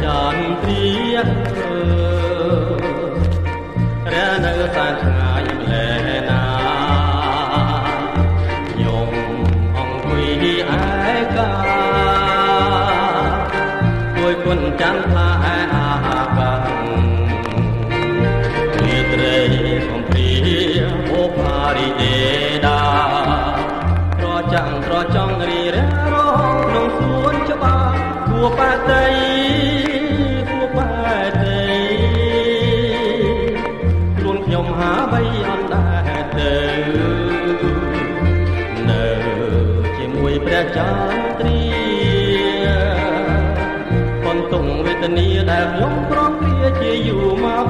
ចាន់ព្រារានៅសានឆ្ងាយម្លែណាខ្ញុំអង្គុយឯកាជួយគុណច័ន្ទថាឯអាកាវាត្រីកំព្រាអូផារីទេដាត្រចាំងត្រចង់រីរះរងក្នុងសួនច្បារគួបាតីខ្លួនខ្ញុំហាបីអត់ដែរទៅនៅជាមួយព្រះចន្ទ្រាបន្ទង់វេទនាដែលខ្ញុំប្រំព្រាជាយូរមក